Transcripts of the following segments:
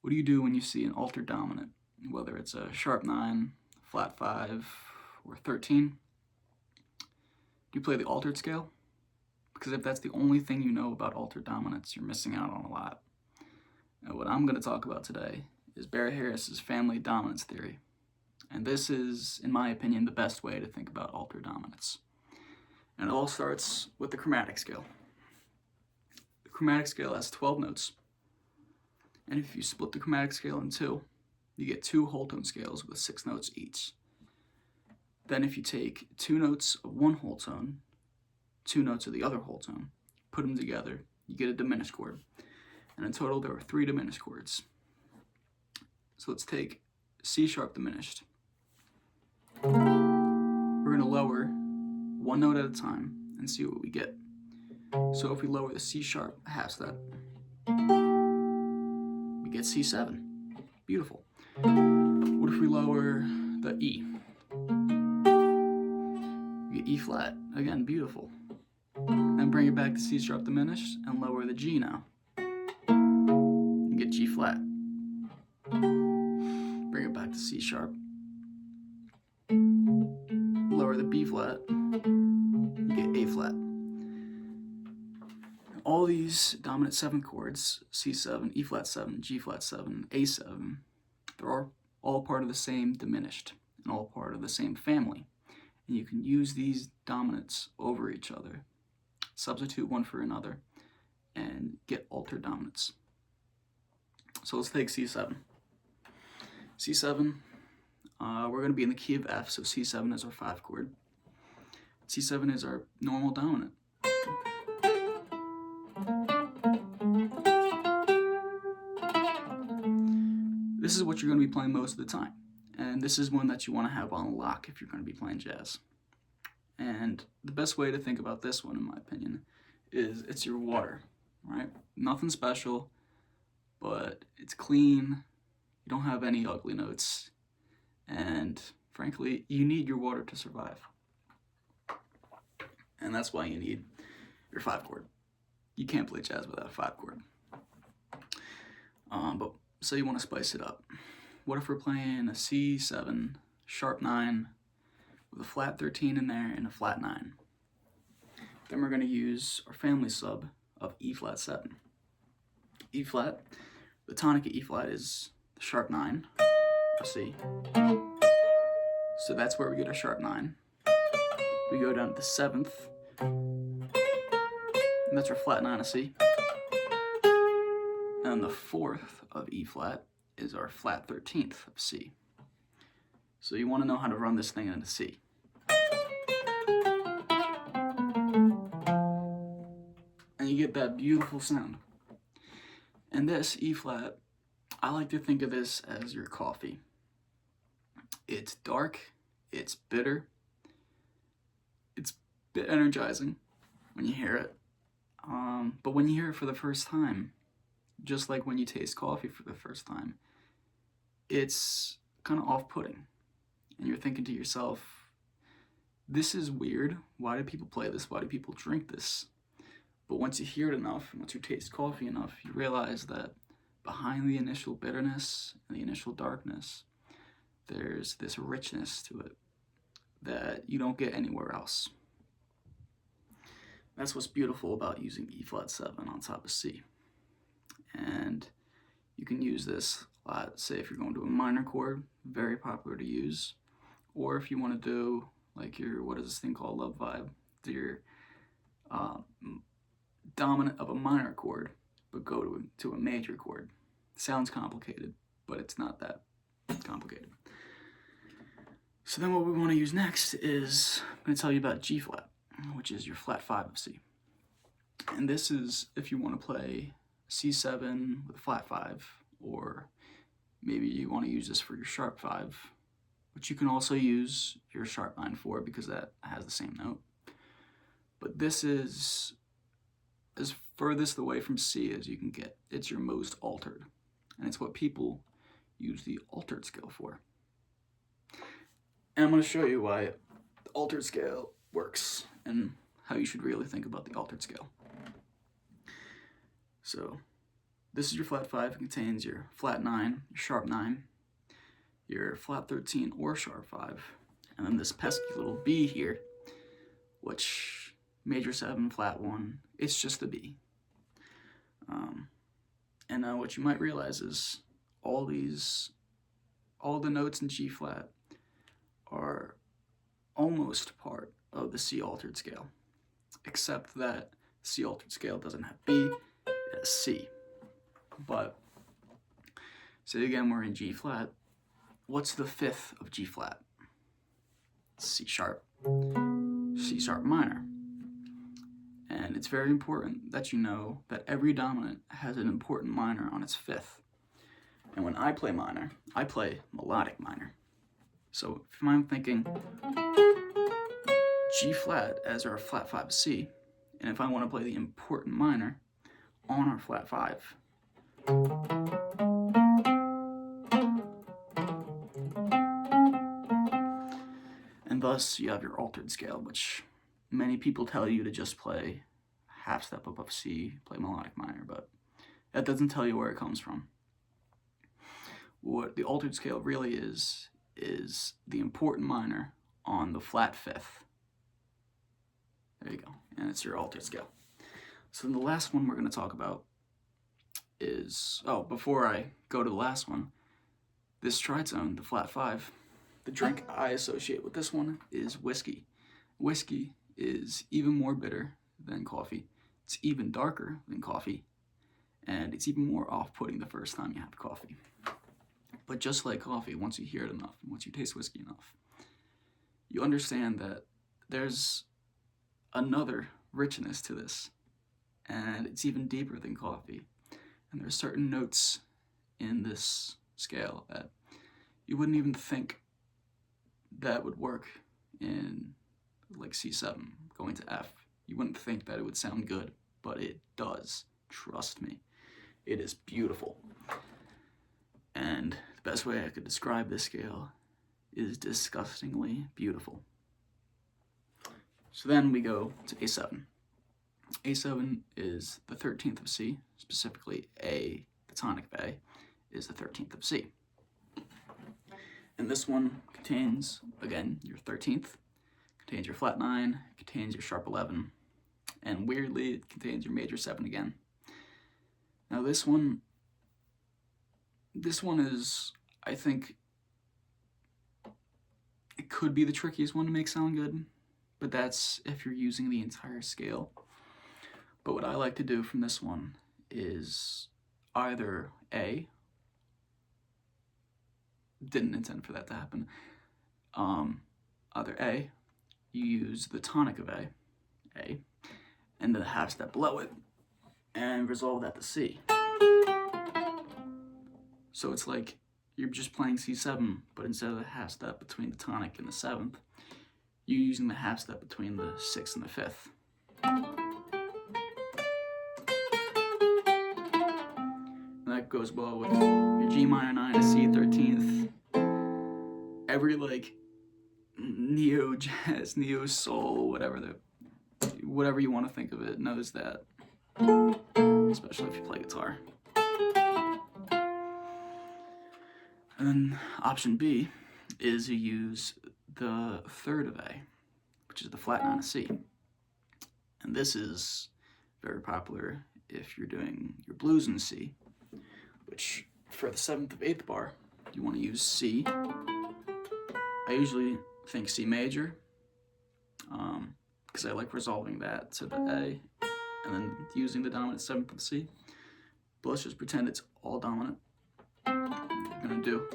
What do you do when you see an altered dominant, whether it's a sharp 9, flat 5, or 13? Do you play the altered scale? Because if that's the only thing you know about altered dominants, you're missing out on a lot. And what I'm going to talk about today is Barry Harris's family dominance theory. And this is, in my opinion, the best way to think about altered dominants. And it all starts with the chromatic scale. The chromatic scale has 12 notes. And if you split the chromatic scale in two, you get two whole tone scales with 6 notes each. Then if you take 2 notes of one whole tone, 2 notes of the other whole tone, put them together, you get a diminished chord. And in total, there are 3 diminished chords. So let's take C sharp diminished. We're going to lower one note at a time and see what we get. So if we lower the C sharp half step, we get C7. Beautiful. What if we lower the E? We get E flat. Again, beautiful. Then bring it back to C sharp diminished and lower the G now. You get G flat. Bring it back to C sharp. Lower the B flat. You get A flat. All these dominant 7 chords, C7, E flat 7, G flat 7, A7, they're all part of the same diminished and all part of the same family. And you can use these dominants over each other, substitute one for another, and get altered dominants. So let's take C7. C7, we're going to be in the key of F, so C7 is our 5 chord. C7 is our normal dominant. This is what you're going to be playing most of the time. And this is one that you want to have on lock if you're going to be playing jazz. And the best way to think about this one, in my opinion, is it's your water, right? Nothing special, but it's clean. You don't have any ugly notes. And frankly, you need your water to survive. And that's why you need your 5 chord. You can't play jazz without a 5 chord. But so you want to spice it up. What if we're playing a C7, sharp 9, with a flat 13 in there and a flat 9? Then we're going to use our family sub of E flat 7. E flat, the tonic of E flat is the sharp 9, a C. So that's where we get our sharp 9. We go down to the 7th, and that's our flat 9 of C. And the 4th of E flat is our flat 13th of C. So you want to know how to run this thing into C. And you get that beautiful sound. And this E flat, I like to think of this as your coffee. It's dark, it's bitter, it's a bit energizing when you hear it. But when you hear it for the first time, just like when you taste coffee for the first time, it's kind of off-putting. And you're thinking to yourself, this is weird. Why do people play this? Why do people drink this? But once you hear it enough, and once you taste coffee enough, you realize that behind the initial bitterness and the initial darkness, there's this richness to it that you don't get anywhere else. That's what's beautiful about using E flat 7 on top of C. And you can use this a lot, say if you're going to a minor chord, very popular to use. Or if you want to do like your, what is this thing called, love vibe, your dominant of a minor chord, but go to a major chord. Sounds complicated, but it's not that complicated. So then what we want to use next is, I'm going to tell you about G flat, which is your flat 5 of C. And this is if you want to play C7 with a flat 5, or maybe you want to use this for your sharp 5, which you can also use your sharp 9 for because that has the same note. But this is as furthest away from C as you can get. It's your most altered, and it's what people use the altered scale for. And I'm going to show you why the altered scale works and how you should really think about the altered scale. So this is your flat 5. It contains your flat 9, your sharp 9, your flat 13 or sharp 5, and then this pesky little B here, which major 7, flat 1, it's just the B. And what you might realize is all the notes in G flat are almost part of the C altered scale, except that C altered scale doesn't have B, it has C. But say again we're in G flat. What's the 5th of G flat? C sharp. C sharp minor. And it's very important that you know that every dominant has an important minor on its 5th. And when I play minor, I play melodic minor. So if I'm thinking G flat as our flat 5 C, and if I want to play the important minor on our flat 5, and thus you have your altered scale, which many people tell you to just play half step above C, play melodic minor, but that doesn't tell you where it comes from. What the altered scale really is the important minor on the flat 5th. There you go, and it's your altered scale. So the last one we're going to talk about is, before I go to the last one, this tritone, the flat 5, the drink I associate with this one is whiskey. Whiskey is even more bitter than coffee. It's even darker than coffee, and it's even more off-putting the first time you have coffee. But just like coffee, once you hear it enough, once you taste whiskey enough, you understand that there's another richness to this, and it's even deeper than coffee. And there's certain notes in this scale that you wouldn't even think that would work in like C7 going to F. You wouldn't think that it would sound good, but it does. Trust me. It is beautiful. And the best way I could describe this scale is disgustingly beautiful. So then we go to A7. A7 is the 13th of C, specifically A, the tonic of A, is the 13th of C. And this one contains, again, your 13th, contains your flat 9, contains your sharp 11, and weirdly, it contains your major 7 again. Now this one is, I think, it could be the trickiest one to make sound good, but that's if you're using the entire scale. But what I like to do from this one is either A, didn't intend for that to happen, either A, you use the tonic of A, and then the half step below it, and resolve that to C. So it's like you're just playing C7, but instead of the half step between the tonic and the 7th, you're using the half step between the 6th and the 5th. And that goes well with your G minor 9, a C 13th. Every like neo jazz, neo soul, whatever you want to think of it, knows that, especially if you play guitar. And then option B is you use the 3rd of A, which is the flat 9 of C. And this is very popular if you're doing your blues in C, which for the 7th of 8th bar, you want to use C. I usually think C major, because I like resolving that to the A, and then using the dominant 7th of C. But let's just pretend it's all dominant. You're going to do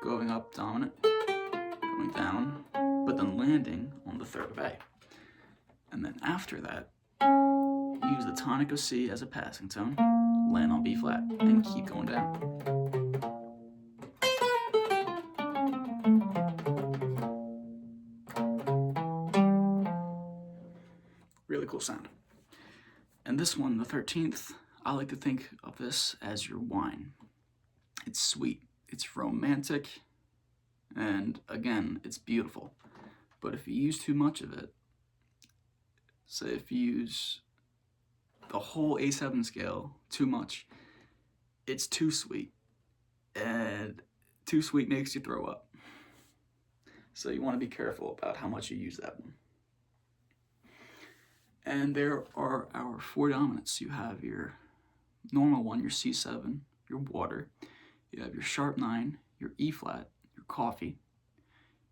going up dominant, going down, but then landing on the 3rd of A. And then after that, use the tonic of C as a passing tone, land on B flat, and keep going down. Really cool sound. And this one, the 13th, I like to think of this as your wine. It's sweet, it's romantic, and again, it's beautiful. But if you use too much of it, say if you use the whole A7 scale too much, it's too sweet, and too sweet makes you throw up. So you want to be careful about how much you use that one. And there are our 4 dominants. You have your normal one, your C7, your water. You have your sharp 9, your E flat, your coffee.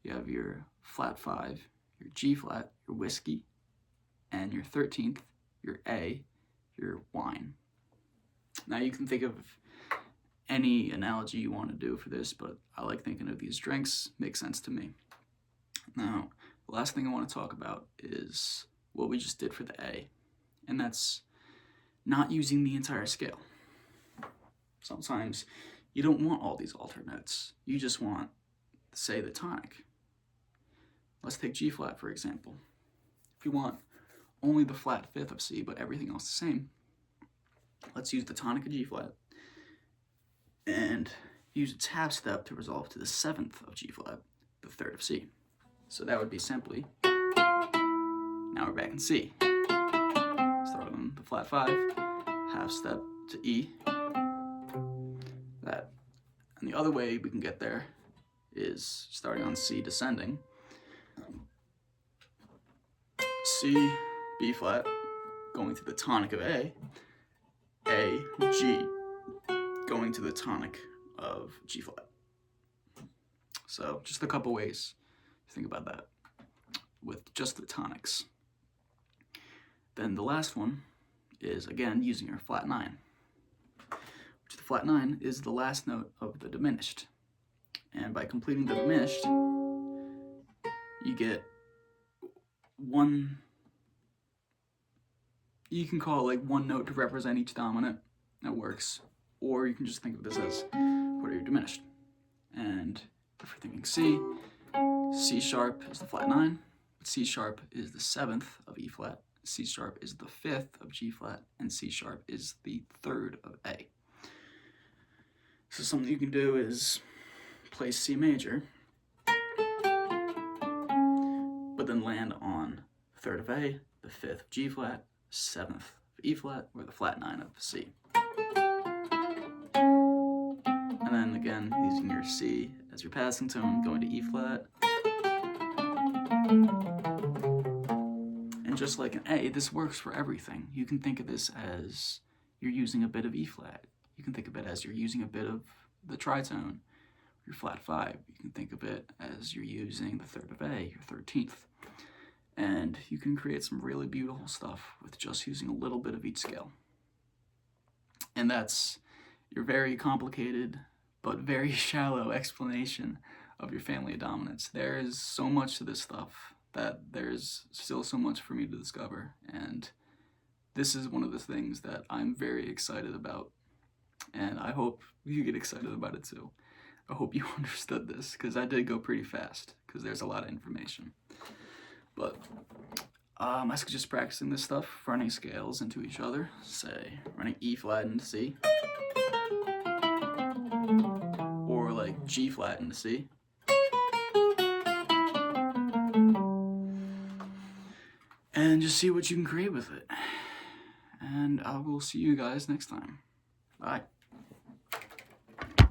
You have your flat 5, your G flat, your whiskey, and your 13th, your A, your wine. Now you can think of any analogy you want to do for this, but I like thinking of these drinks. Makes sense to me. Now, the last thing I want to talk about is what we just did for the A, and that's not using the entire scale. Sometimes you don't want all these alternates. You just want, say, the tonic. Let's take G flat, for example. If you want only the flat 5th of C, but everything else the same, let's use the tonic of G flat and use its half step to resolve to the 7th of G flat, the 3rd of C. So that would be simply, now we're back in C. Start on the flat 5, half step to E. That. And the other way we can get there is starting on C descending. C, B flat, going to the tonic of A, G, going to the tonic of G flat. So just a couple ways to think about that with just the tonics. Then the last one is, again, using our flat 9, which the flat 9 is the last note of the diminished. And by completing the diminished, you get one, you can call it like one note to represent each dominant. That works. Or you can just think of this as what are your diminished. And if we're thinking C, C sharp is the flat 9, C sharp is the 7th of E flat, C sharp is the 5th of G flat, and C sharp is the 3rd of A. So something you can do is play C major, but then land on the 3rd of A, the 5th of G flat, 7th of E flat, or the flat 9 of C. And then again, using your C as your passing tone, going to E flat. And just like an A, this works for everything. You can think of this as you're using a bit of E flat. You can think of it as you're using a bit of the tritone, your flat 5. You can think of it as you're using the 3rd of A, your 13th. And you can create some really beautiful stuff with just using a little bit of each scale. And that's your very complicated but very shallow explanation of your family of dominants. There is so much to this stuff that there's still so much for me to discover, and this is one of the things that I'm very excited about, and I hope you get excited about it too. I hope you understood this, because I did go pretty fast, because there's a lot of information. But I suggest practicing this stuff, running scales into each other, say running E flat into C, or like G flat into C. And just see what you can create with it. And I will see you guys next time. Bye.